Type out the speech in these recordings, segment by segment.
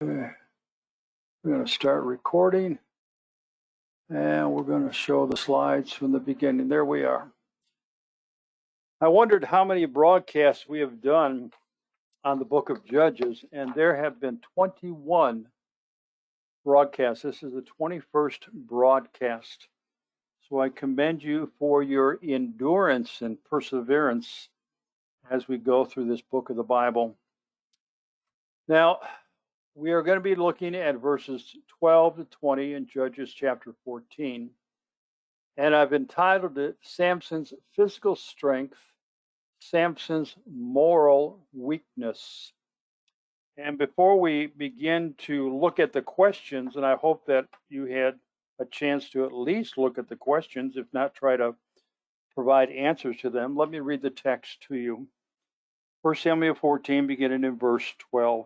Okay. We're going to start recording, and we're going to show the slides from the beginning. There we are. I wondered how many broadcasts we have done on the book of Judges, and there have been 21 broadcasts. This is the 21st broadcast. So I commend you for your endurance and perseverance as we go through this book of the Bible. Now, we are going to be looking at verses 12 to 20 in Judges chapter 14. And I've entitled it Samson's Physical Strength, Samson's Moral Weakness. And before we begin to look at the questions, and I hope that you had a chance to at least look at the questions, if not try to provide answers to them, let me read the text to you. 1 Samuel 14, beginning in verse 12.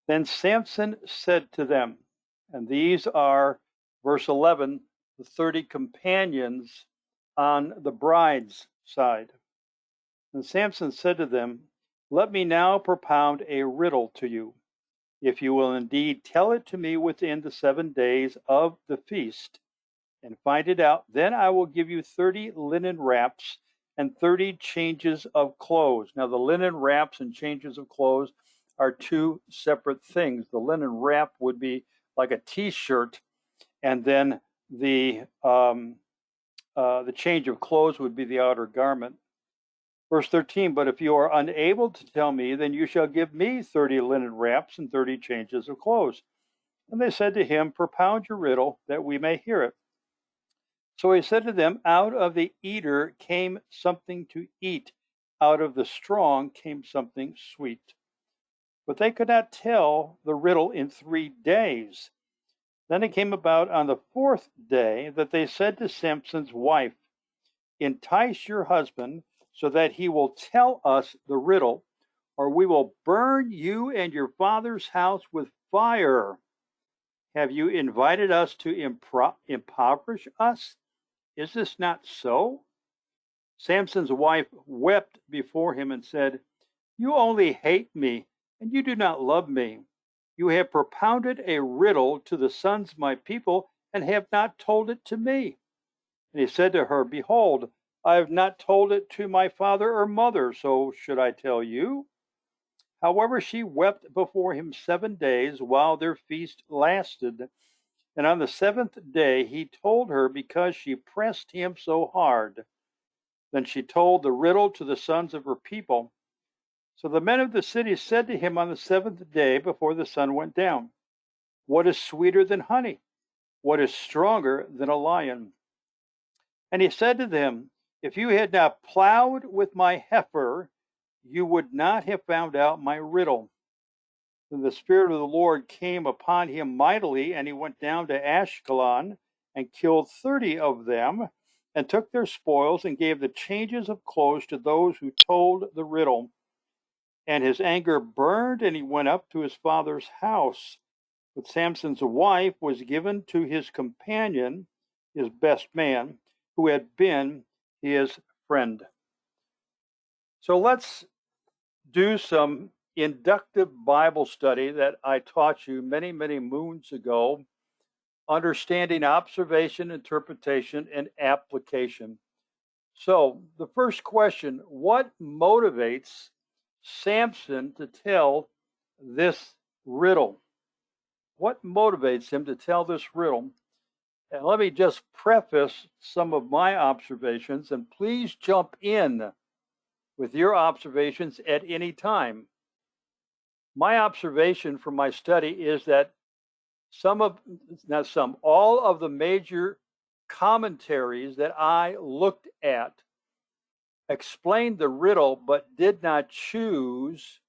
Then Samson said to them, and these are, verse 11, the 30 companions on the bride's side. And Samson said to them, let me now propound a riddle to you. If you will indeed tell it to me within the 7 days of the feast, and find it out, then I will give you 30 linen wraps and 30 changes of clothes. Now, the linen wraps and changes of clothes are two separate things. The linen wrap would be like a t-shirt, and then the change of clothes would be the outer garment. Verse 13, but if you are unable to tell me, then you shall give me 30 linen wraps and 30 changes of clothes. And they said to him, propound your riddle, that we may hear it. So he said to them, out of the eater came something to eat, out of the strong came something sweet. But they could not tell the riddle in 3 days. Then it came about on the 4th day that they said to Samson's wife, entice your husband so that he will tell us the riddle, or we will burn you and your father's house with fire. Have you invited us to impoverish us? Is this not so? Samson's wife wept before him and said, you only hate me, and you do not love me. You have propounded a riddle to the sons of my people, and have not told it to me. And he said to her, behold, I have not told it to my father or mother, so should I tell you? However, she wept before him 7 days while their feast lasted. And on the 7th day he told her, because she pressed him so hard. Then she told the riddle to the sons of her people. So the men of the city said to him on the 7th day before the sun went down, what is sweeter than honey? What is stronger than a lion? And he said to them, if you had not plowed with my heifer, you would not have found out my riddle. Then the Spirit of the Lord came upon him mightily, and he went down to Ashkelon and killed 30 of them, and took their spoils and gave the changes of clothes to those who told the riddle. And his anger burned, and he went up to his father's house. But Samson's wife was given to his companion, his best man, who had been his friend. So let's do some inductive Bible study that I taught you many, many moons ago, understanding observation, interpretation, and application. So the first question, what motivates Samson to tell this riddle? What motivates him to tell this riddle? And let me just preface some of my observations, and please jump in with your observations at any time. My observation from my study is that all of the major commentaries that I looked at explained the riddle, but did not choose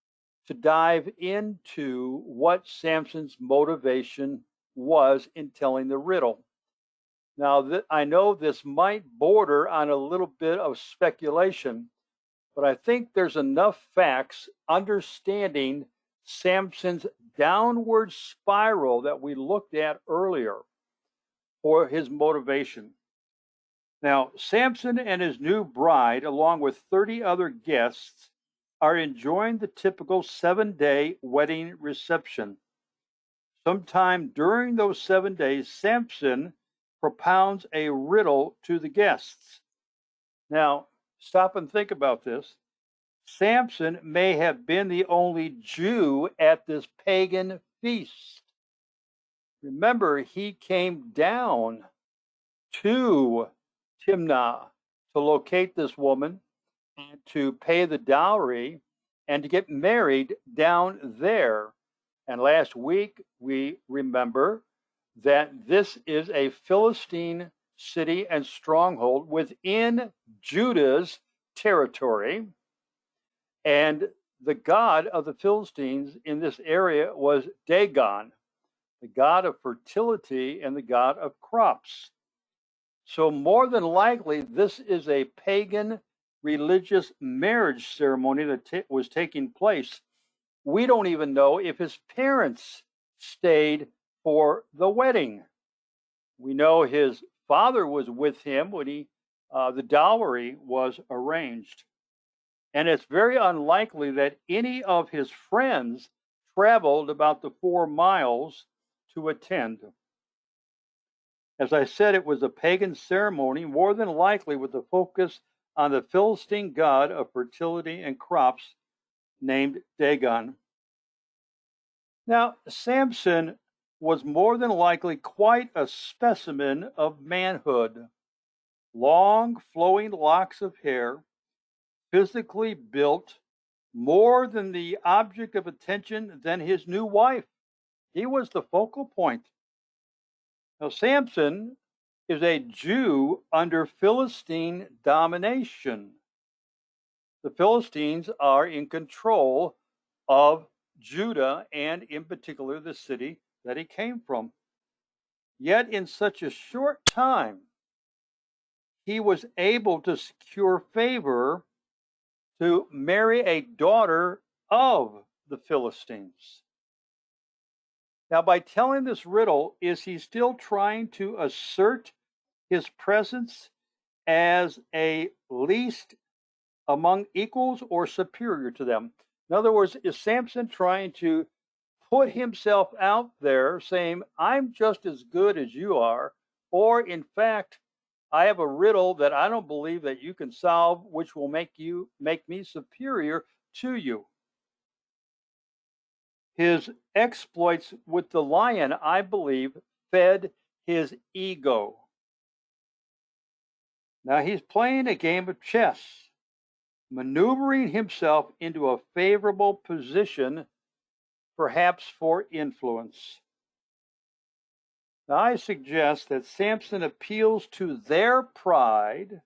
to dive into what Samson's motivation was in telling the riddle. Now, I know this might border on a little bit of speculation, but I think there's enough facts understanding Samson's downward spiral that we looked at earlier for his motivation. Now, Samson and his new bride, along with 30 other guests, are enjoying the typical 7-day wedding reception. Sometime during those 7 days, Samson propounds a riddle to the guests. Now, stop and think about this. Samson may have been the only Jew at this pagan feast. Remember, he came down to Timnah to locate this woman and to pay the dowry and to get married down there. And last week, we remember that this is a Philistine city and stronghold within Judah's territory. And the god of the Philistines in this area was Dagon, the god of fertility and the god of crops. So, more than likely, this is a pagan religious marriage ceremony that was taking place. We don't even know if his parents stayed for the wedding. We know his father was with him when the dowry was arranged. And it's very unlikely that any of his friends traveled about the 4 miles to attend. As I said, it was a pagan ceremony, more than likely with the focus on the Philistine god of fertility and crops named Dagon. Now, Samson was more than likely quite a specimen of manhood. Long, flowing locks of hair, physically built, more than the object of attention than his new wife. He was the focal point. Now, Samson is a Jew under Philistine domination. The Philistines are in control of Judah and, in particular, the city that he came from. Yet, in such a short time, he was able to secure favor to marry a daughter of the Philistines. Now, by telling this riddle, is he still trying to assert his presence as a least among equals or superior to them? In other words, is Samson trying to put himself out there saying, I'm just as good as you are, or in fact, I have a riddle that I don't believe that you can solve, which will make me superior to you? His exploits with the lion, I believe, fed his ego. Now he's playing a game of chess, maneuvering himself into a favorable position, perhaps for influence. Now I suggest that Samson appeals to their pride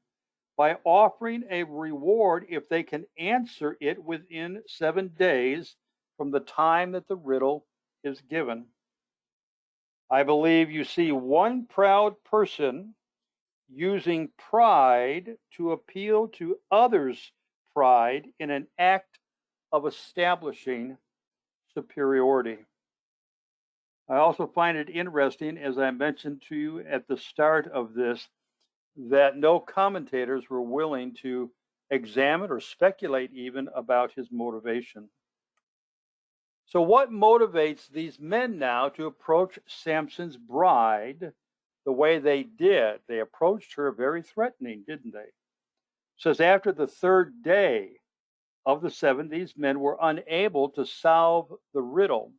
by offering a reward if they can answer it within 7 days from the time that the riddle is given. I believe you see one proud person using pride to appeal to others' pride in an act of establishing superiority. I also find it interesting, as I mentioned to you at the start of this, that no commentators were willing to examine or speculate even about his motivation. So, what motivates these men now to approach Samson's bride the way they did? They approached her very threatening, didn't they? It says, after the 3rd day of the 7, these men were unable to solve the riddle.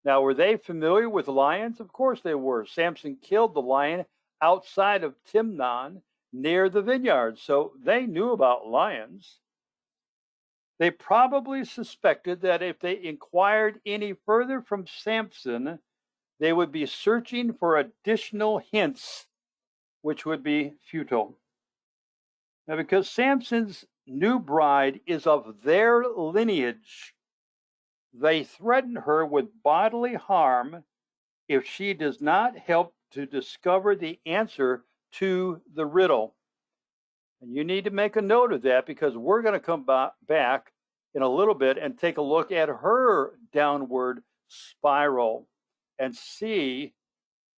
Now, were they familiar with lions? Of course they were. Samson killed the lion outside of Timnah near the vineyard, so they knew about lions. They probably suspected that if they inquired any further from Samson, they would be searching for additional hints, which would be futile. Now, because Samson's new bride is of their lineage, they threaten her with bodily harm if she does not help to discover the answer to the riddle. And you need to make a note of that, because we're going to come back in a little bit and take a look at her downward spiral and see,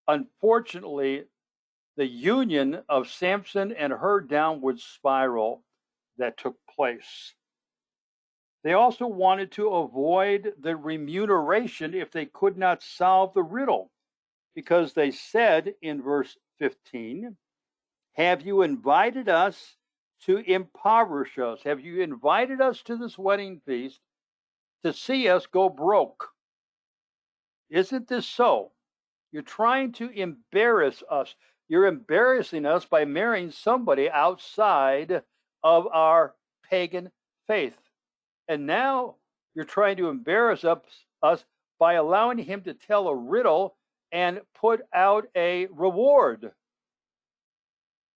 unfortunately, the union of Samson and her downward spiral that took place. They also wanted to avoid the remuneration if they could not solve the riddle, because they said in verse 15, have you invited us to impoverish us? Have you invited us to this wedding feast to see us go broke? Isn't this so? You're trying to embarrass us. You're embarrassing us by marrying somebody outside of our pagan faith. And now you're trying to embarrass us by allowing him to tell a riddle and put out a reward.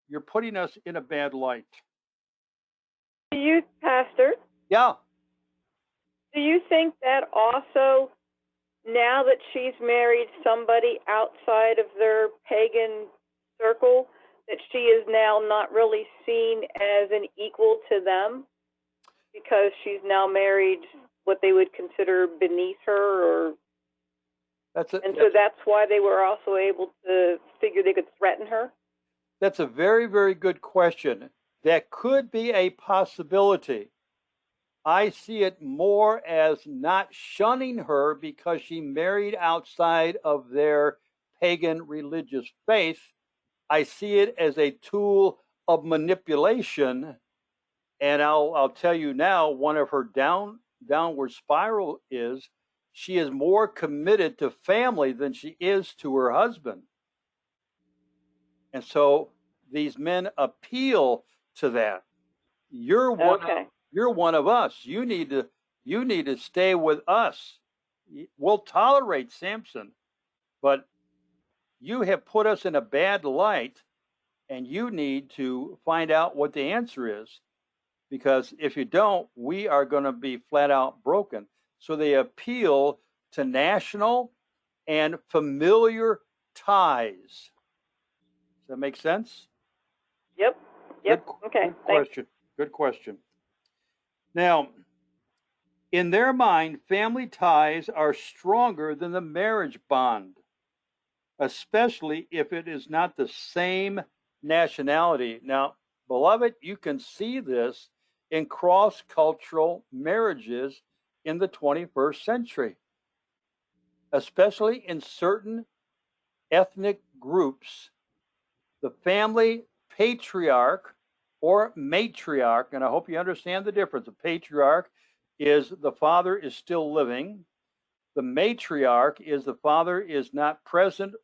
You're putting us in a bad light. Do you, Pastor? Yeah. Do you think that also, now that she's married somebody outside of their pagan circle, that she is now not really seen as an equal to them because she's now married what they would consider beneath her, or so that's why they were also able to figure they could threaten her? That's a very, very good question. That could be a possibility. I see it more as not shunning her because she married outside of their pagan religious faith. I see it as a tool of manipulation. And I'll tell you now, one of her downward spiral is she is more committed to family than she is to her husband. And so these men appeal to that. You're one of us. You need to stay with us. We'll tolerate Samson, but you have put us in a bad light, and you need to find out what the answer is, because if you don't, we are going to be flat out broken. So they appeal to national and familiar ties. Does that make sense? Yep. Okay. Good question. Now, in their mind, family ties are stronger than the marriage bond, especially if it is not the same nationality. Now, beloved, you can see this in cross-cultural marriages in the 21st century, especially in certain ethnic groups. The family patriarch or matriarch, and I hope you understand the difference. The patriarch is the father is still living. The matriarch is the father is not present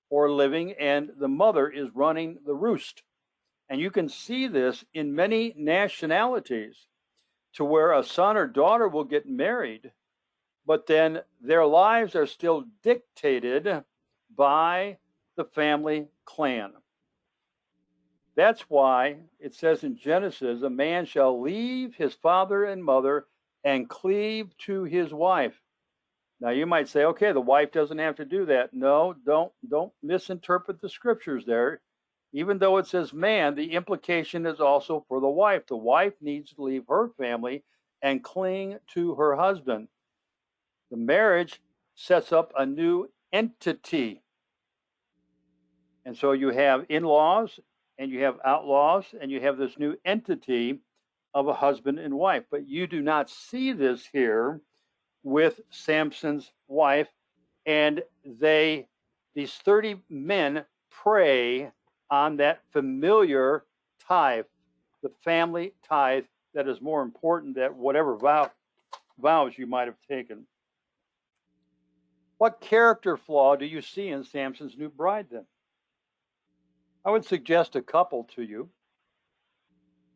or living, and the mother is running the roost. And you can see this in many nationalities, to where a son or daughter will get married, but then their lives are still dictated by the family clan. That's why it says in Genesis, a man shall leave his father and mother and cleave to his wife. Now you might say, okay, the wife doesn't have to do that. No, don't misinterpret the scriptures there. Even though it says man, the implication is also for the wife. The wife needs to leave her family and cling to her husband. The marriage sets up a new entity. And so you have in-laws and you have outlaws and you have this new entity of a husband and wife. But you do not see this here with Samson's wife. And these 30 men prey on that familiar tithe, the family tithe that is more important than whatever vows you might have taken. What character flaw do you see in Samson's new bride then? I would suggest a couple to you.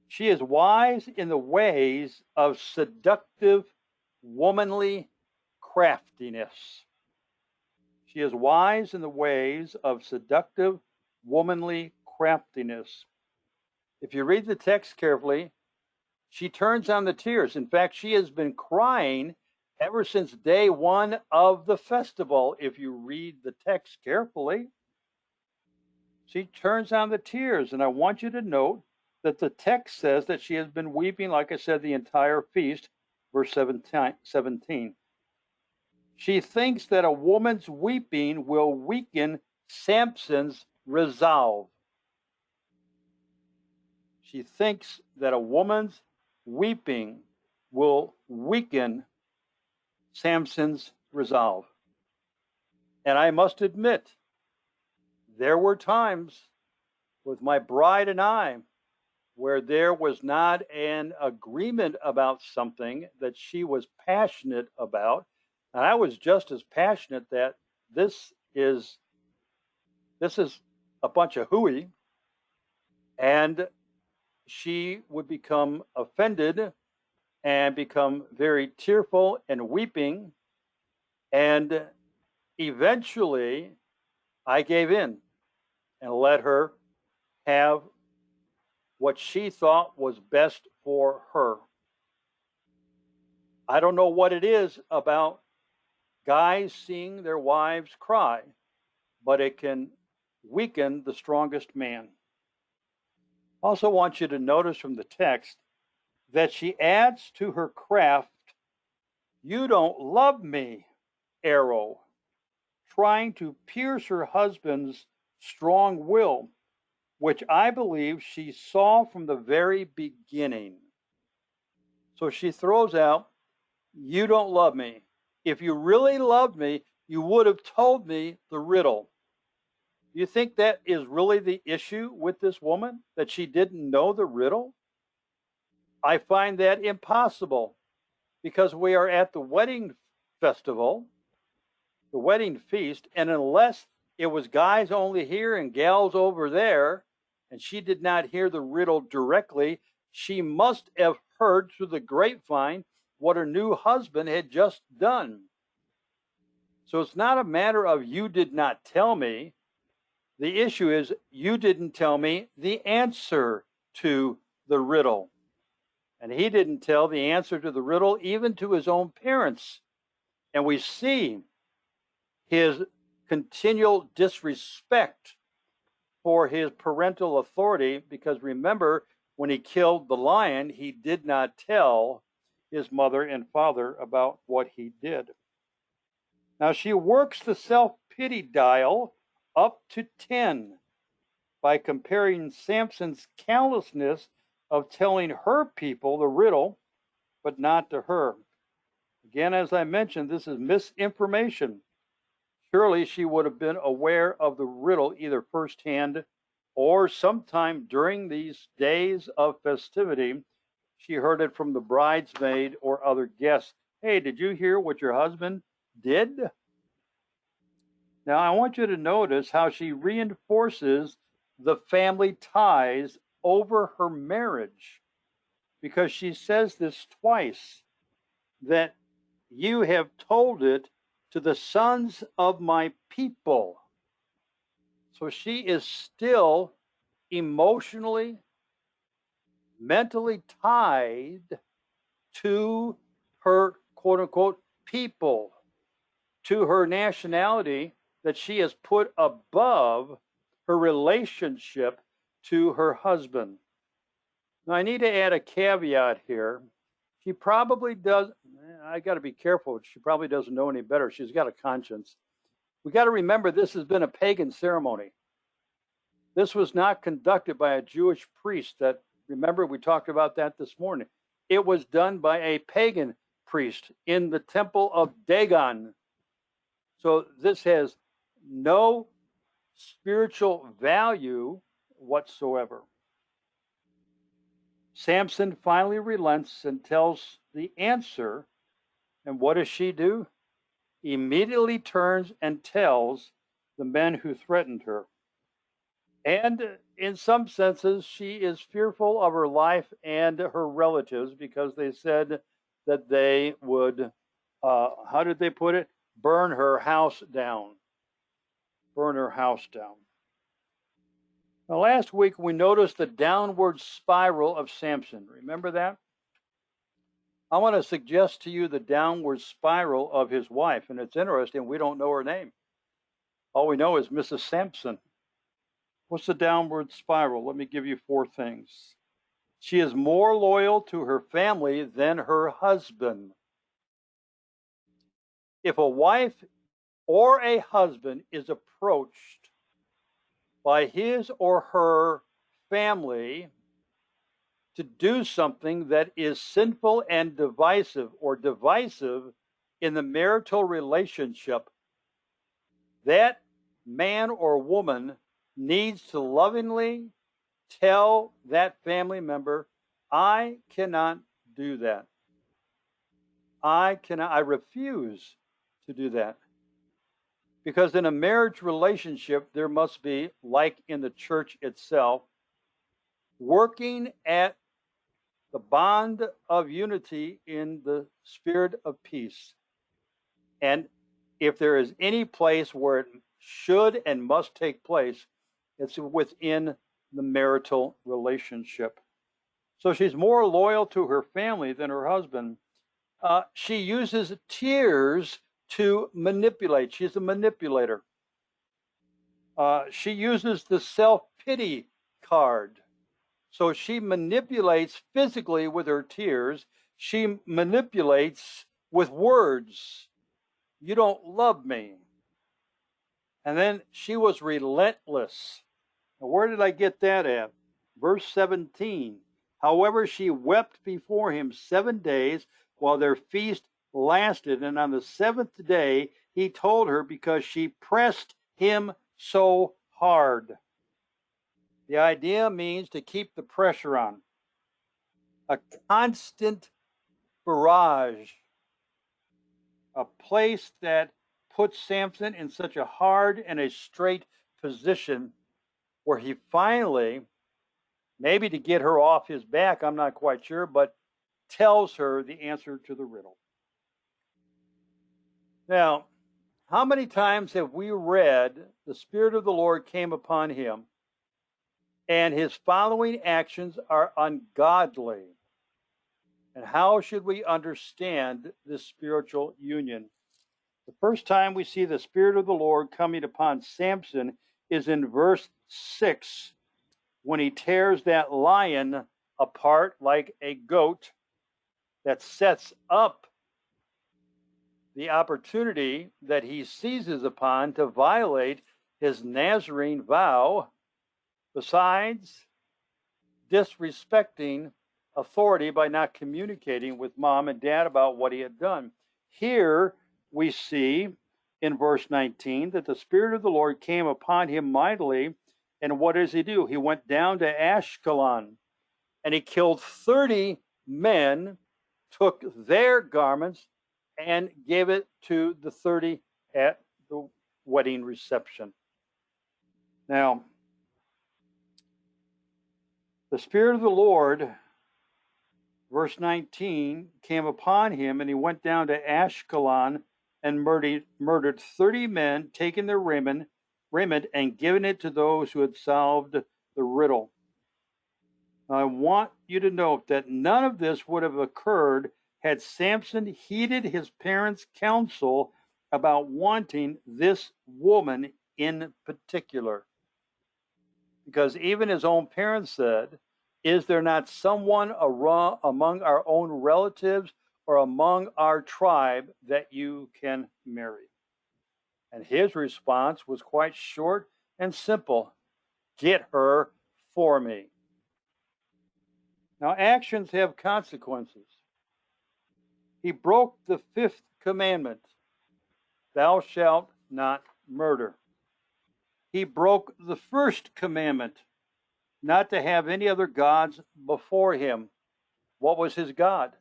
She is wise in the ways of seductive, womanly craftiness. She is wise in the ways of seductive, womanly craftiness. If you read the text carefully, she turns on the tears. In fact, she has been crying ever since day one of the festival. If you read the text carefully, she turns on the tears. And I want you to note that the text says that she has been weeping, like I said, the entire feast, verse 17. She thinks that a woman's weeping will weaken Samson's resolve. She thinks that a woman's weeping will weaken Samson's resolve. And I must admit, there were times with my bride and I where there was not an agreement about something that she was passionate about, and I was just as passionate that this is a bunch of hooey, and she would become offended and become very tearful and weeping, and eventually I gave in and let her have what she thought was best for her. I don't know what it is about guys seeing their wives cry, but it can weaken the strongest man. I also want you to notice from the text that she adds to her craft, "You don't love me," arrow, trying to pierce her husband's strong will, which I believe she saw from the very beginning. So she throws out, "You don't love me. If you really loved me, you would have told me the riddle." Do you think that is really the issue with this woman, that she didn't know the riddle? I find that impossible, because we are at the wedding festival, the wedding feast, and unless it was guys only here and gals over there, and she did not hear the riddle directly, she must have heard through the grapevine what her new husband had just done. So it's not a matter of "you did not tell me." The issue is you didn't tell me the answer to the riddle. And he didn't tell the answer to the riddle even to his own parents. And we see his continual disrespect for his parental authority, because remember, when he killed the lion, he did not tell his mother and father about what he did. Now she works the self-pity dial up to 10 by comparing Samson's callousness of telling her people the riddle, but not to her. Again, as I mentioned, this is misinformation. Surely she would have been aware of the riddle either firsthand or sometime during these days of festivity. She heard it from the bridesmaid or other guests. "Hey, did you hear what your husband did?" Now, I want you to notice how she reinforces the family ties over her marriage, because she says this twice, that "you have told it to the sons of my people." So she is still emotionally, mentally tied to her quote unquote people, to her nationality that she has put above her relationship to her husband. Now, I need to add a caveat here. She probably does, I got to be careful, she probably doesn't know any better. She's got a conscience. We got to remember this has been a pagan ceremony. This was not conducted by a Jewish priest that, remember, we talked about that this morning. It was done by a pagan priest in the temple of Dagon. So this has no spiritual value whatsoever. Samson finally relents and tells the answer. And what does she do? Immediately turns and tells the men who threatened her. And in some senses, she is fearful of her life and her relatives, because they said that they would, how did they put it? Burn her house down. Burn her house down. Now, last week we noticed the downward spiral of Samson. Remember that? I want to suggest to you the downward spiral of his wife. And it's interesting, we don't know her name. All we know is Mrs. Samson. What's the downward spiral? Let me give you 4 things. She is more loyal to her family than her husband. If a wife or a husband is approached by his or her family to do something that is sinful and divisive or divisive in the marital relationship, that man or woman needs to lovingly tell that family member, I cannot do that. I refuse to do that. Because in a marriage relationship, there must be, like in the church itself, working at the bond of unity in the spirit of peace. And if there is any place where it should and must take place, it's within the marital relationship. So she's more loyal to her family than her husband. She uses tears to manipulate. She's a manipulator. She uses the self-pity card. So she manipulates physically with her tears. She manipulates with words. You don't love me. And then she was relentless. Now, where did I get that at? Verse 17. However, she wept before him 7 days while their feast lasted. And on the seventh day, he told her because she pressed him so hard. The idea means to keep the pressure on. A constant barrage. A place that puts Samson in such a hard and a straight position where he finally, maybe to get her off his back, I'm not quite sure, but tells her the answer to the riddle. Now, how many times have we read the Spirit of the Lord came upon him and his following actions are ungodly? And how should we understand this spiritual union? The first time we see the Spirit of the Lord coming upon Samson is in verse 6, when he tears that lion apart like a goat. That sets up the opportunity that he seizes upon to violate his Nazarene vow, besides disrespecting authority by not communicating with mom and dad about what he had done. Here we see in verse 19 that the Spirit of the Lord came upon him mightily. And what does he do? He went down to Ashkelon and he killed 30 men, took their garments, and gave it to the 30 at the wedding reception. Now, the Spirit of the Lord, verse 19, came upon him, and he went down to Ashkelon and murdered 30 men, taking their raiment, and given it to those who had solved the riddle. Now, I want you to note that none of this would have occurred had Samson heeded his parents' counsel about wanting this woman in particular. Because even his own parents said, is there not someone among our own relatives or among our tribe that you can marry? And his response was quite short and simple. Get her for me. Now, actions have consequences. He broke the 5th commandment, thou shalt not murder. He broke the 1st commandment, not to have any other gods before him. What was his God?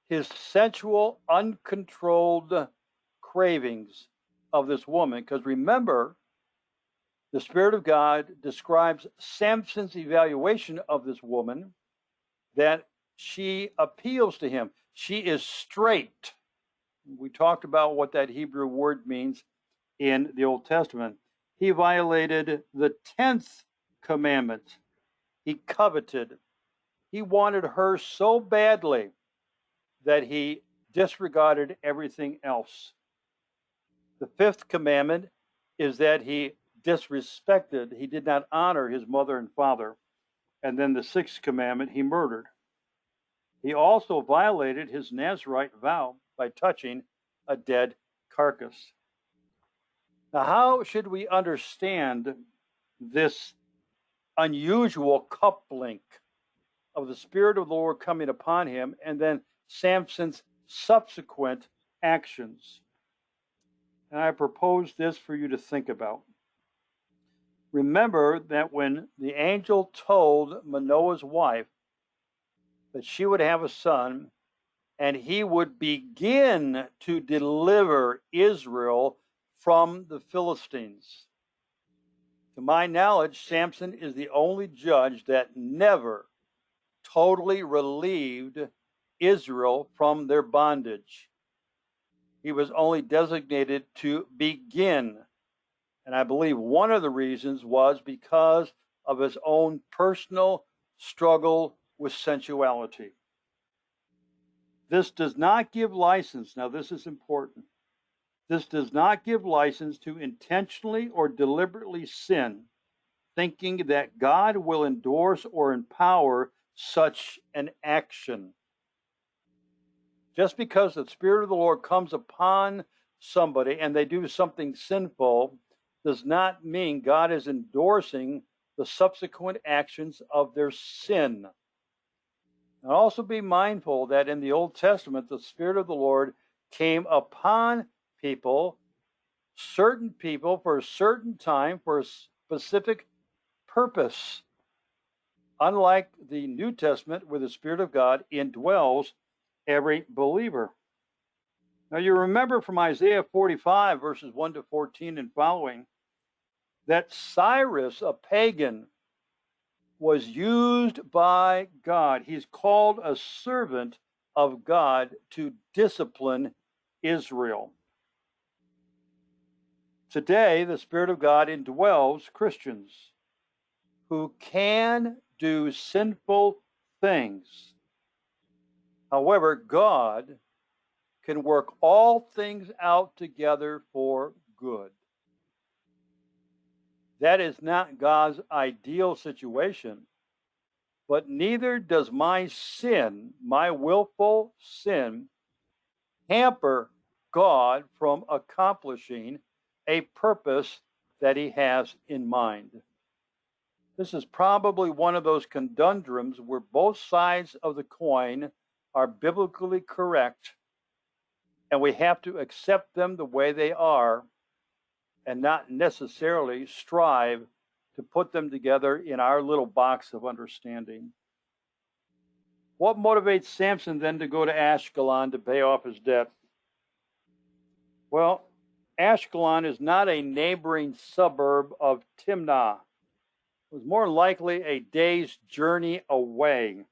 His sensual, uncontrolled cravings of this woman. Because remember, the Spirit of God describes Samson's evaluation of this woman, that she appeals to him. She is straight. We talked about what that Hebrew word means in the Old Testament. He violated the 10th commandment. He coveted. He wanted her so badly that he disregarded everything else. The 5th commandment is that he disrespected, he did not honor his mother and father. And then the 6th commandment, he murdered. He also violated his Nazarite vow by touching a dead carcass. Now, how should we understand this unusual coupling? of the Spirit of the Lord coming upon him, and then Samson's subsequent actions. And I propose this for you to think about. Remember that when the angel told Manoah's wife that she would have a son and he would begin to deliver Israel from the Philistines. To my knowledge, Samson is the only judge that never totally relieved Israel from their bondage. He was only designated to begin. And I believe one of the reasons was because of his own personal struggle with sensuality. This does not give license. Now, this is important. This does not give license to intentionally or deliberately sin, thinking that God will endorse or empower such an action. Just because the Spirit of the Lord comes upon somebody and they do something sinful does not mean God is endorsing the subsequent actions of their sin. And also be mindful that in the Old Testament, the Spirit of the Lord came upon people, certain people, for a certain time, for a specific purpose. Unlike the New Testament, where the Spirit of God indwells every believer. Now, you remember from Isaiah 45, verses 1 to 14 and following, that Cyrus, a pagan, was used by God. He's called a servant of God to discipline Israel. Today, the Spirit of God indwells Christians who can do sinful things. However, God can work all things out together for good. That is not God's ideal situation, but neither does my sin, my willful sin, hamper God from accomplishing a purpose that he has in mind. This is probably one of those conundrums where both sides of the coin are biblically correct, and we have to accept them the way they are and not necessarily strive to put them together in our little box of understanding. What motivates Samson then to go to Ashkelon to pay off his debt? Well, Ashkelon is not a neighboring suburb of Timnah. It was more likely a day's journey away.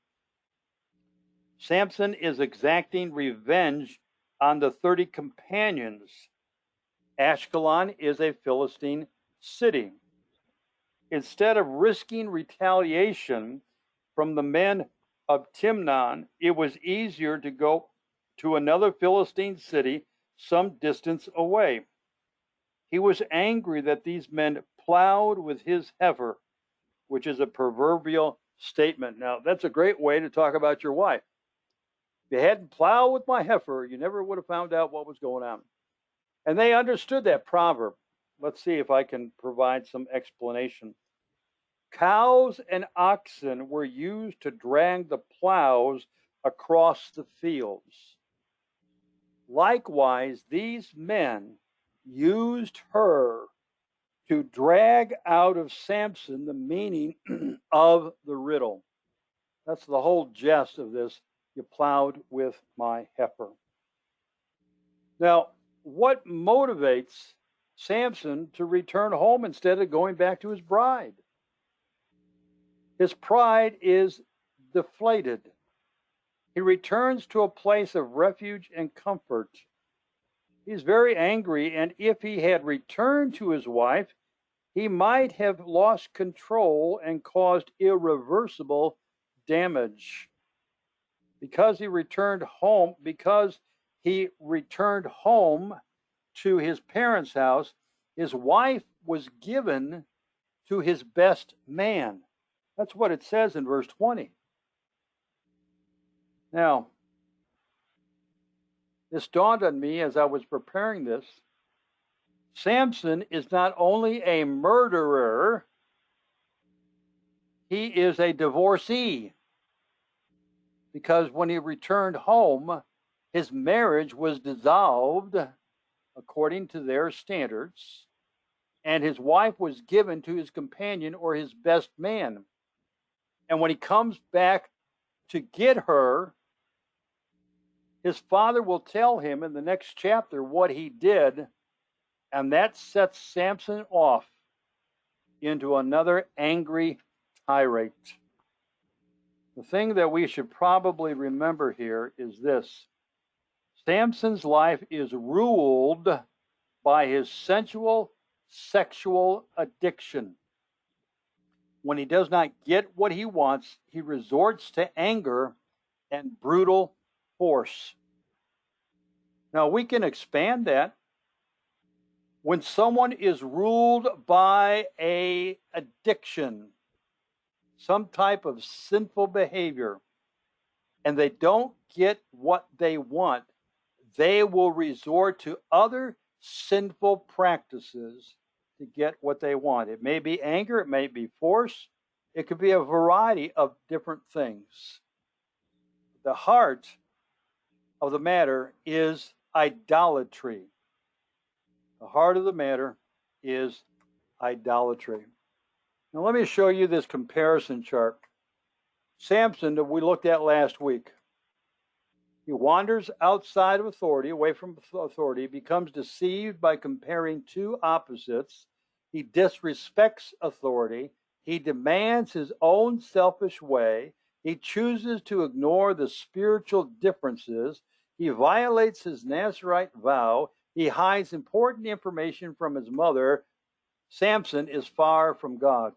Samson is exacting revenge on the 30 companions. Ashkelon is a Philistine city. Instead of risking retaliation from the men of Timnah, it was easier to go to another Philistine city some distance away. He was angry that these men plowed with his heifer, which is a proverbial statement. Now, that's a great way to talk about your wife. If you hadn't plowed with my heifer, you never would have found out what was going on. And they understood that proverb. Let's see if I can provide some explanation. Cows and oxen were used to drag the plows across the fields. Likewise, these men used her to drag out of Samson the meaning of the riddle. That's the whole jest of this. You plowed with my heifer. Now, what motivates Samson to return home instead of going back to his bride? His pride is deflated. He returns to a place of refuge and comfort. He's very angry, and if he had returned to his wife, he might have lost control and caused irreversible damage. Because he returned home to his parents' house, his wife was given to his best man. That's what it says in verse 20. Now, this dawned on me as I was preparing this. Samson is not only a murderer, he is a divorcee. because when he returned home, his marriage was dissolved according to their standards, and his wife was given to his companion or his best man. And when he comes back to get her, his father will tell him in the next chapter what he did, and that sets Samson off into another angry tirade. The thing that we should probably remember here is this: Samson's life is ruled by his sensual sexual addiction. When he does not get what he wants, he resorts to anger and brutal force. Now, we can expand that. When someone is ruled by an addiction, some type of sinful behavior, and they don't get what they want, they will resort to other sinful practices to get what they want. It may be anger, it may be force, it could be a variety of different things. The heart of the matter is idolatry. The heart of the matter is idolatry. Now let me show you this comparison chart. Samson, that we looked at last week, he wanders outside of authority, away from authority, becomes deceived by comparing two opposites. He disrespects authority. He demands his own selfish way. He chooses to ignore the spiritual differences. He violates his Nazirite vow. He hides important information from his mother. Samson is far from God.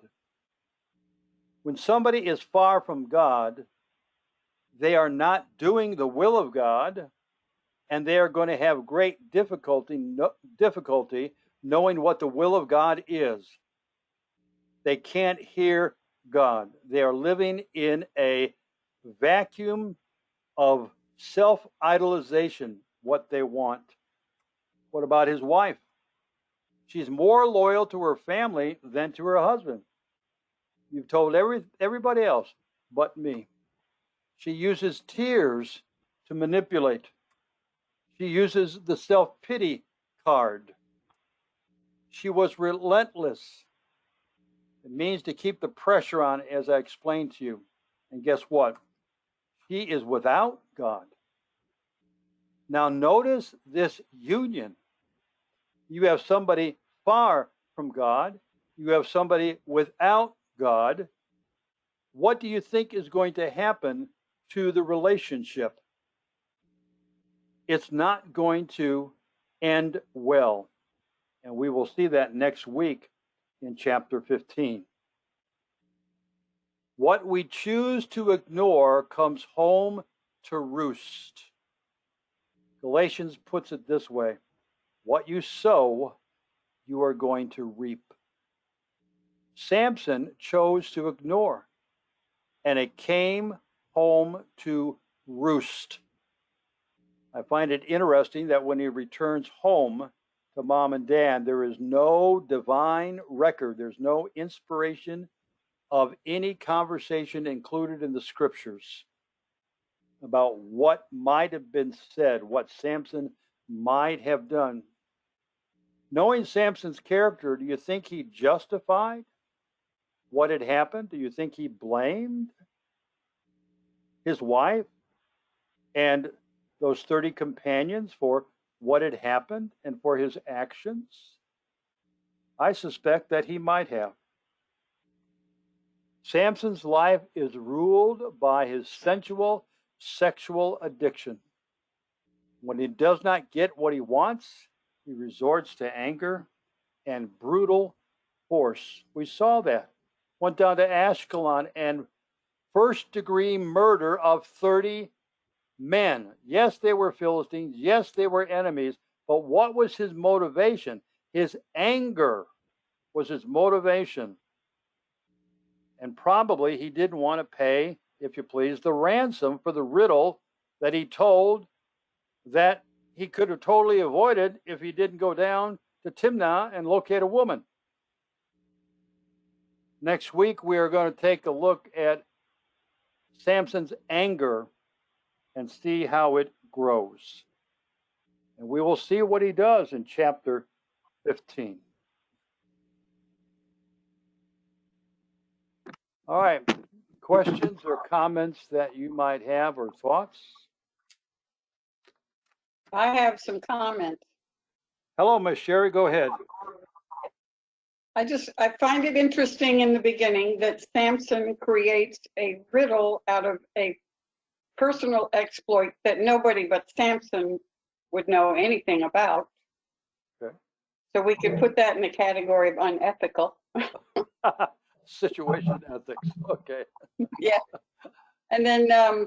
When somebody is far from God, they are not doing the will of God, and they are going to have great difficulty knowing what the will of God is. They can't hear God. They are living in a vacuum of self-idolization, what they want. What about his wife? She's more loyal to her family than to her husband. You've told everybody else but me. She uses tears to manipulate. She uses the self-pity card. She was relentless. It means to keep the pressure on, as I explained to you. And guess what? She is without God. Now notice this union. You have somebody far from God. You have somebody without God. What do you think is going to happen to the relationship? It's not going to end well. And we will see that next week in chapter 15. What we choose to ignore comes home to roost. Galatians puts it this way: what you sow, you are going to reap. Samson chose to ignore, and it came home to roost. I find it interesting that when he returns home to mom and dad, there is no divine record, there's no inspiration of any conversation included in the scriptures about what might have been said, what Samson might have done. Knowing Samson's character, do you think he justified what had happened? Do you think he blamed his wife and those 30 companions for what had happened and for his actions? I suspect that he might have. Samson's life is ruled by his sensual sexual addiction. When he does not get what he wants, he resorts to anger and brutal force. We saw that. Went down to Ashkelon and first-degree murder of 30 men. Yes, they were Philistines. Yes, they were enemies. But what was his motivation? His anger was his motivation. And probably he didn't want to pay, if you please, the ransom for the riddle that he told that he could have totally avoided if he didn't go down to Timnah and locate a woman. Next week, we are going to take a look at Samson's anger and see how it grows. And we will see what he does in chapter 15. All right. Questions or comments that you might have or thoughts? I have some comments. Hello, Miss Sherry. Go ahead. I find it interesting in the beginning that Samson creates a riddle out of a personal exploit that nobody but Samson would know anything about. Okay. So we could put that in the category of unethical. Situation ethics. Okay. Yeah. And then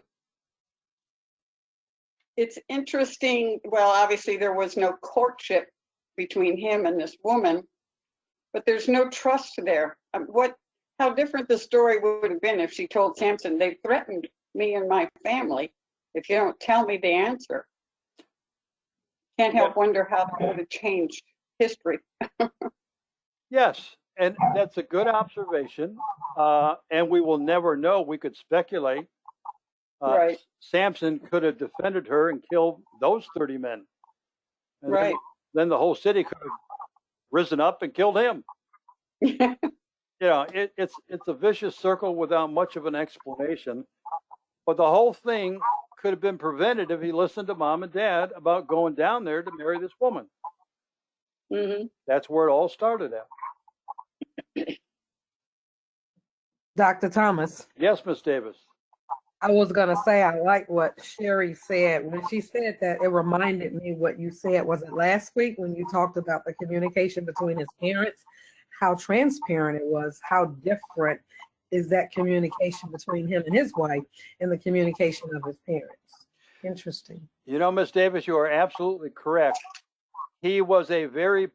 it's interesting. Well, obviously there was no courtship between him and this woman, but there's no trust there. How different the story would have been if she told Samson, "They threatened me and my family if you don't tell me the answer." Can't help wonder how that would have changed history. Yes, and that's a good observation. And we will never know. We could speculate. Right. Samson could have defended her and killed those 30 men. And Right. Then the whole city could have risen up and killed him. It's a vicious circle without much of an explanation. But the whole thing could have been prevented if he listened to mom and dad about going down there to marry this woman. Mm-hmm. That's where it all started at. Dr. Thomas, Yes, Miss Davis. I was going to say, I like what Sherry said. When she said that, it reminded me what you said. Was it last week when you talked about the communication between his parents? How transparent it was, how different is that communication between him and his wife and the communication of his parents. Interesting. Miss Davis, you are absolutely correct. He was a very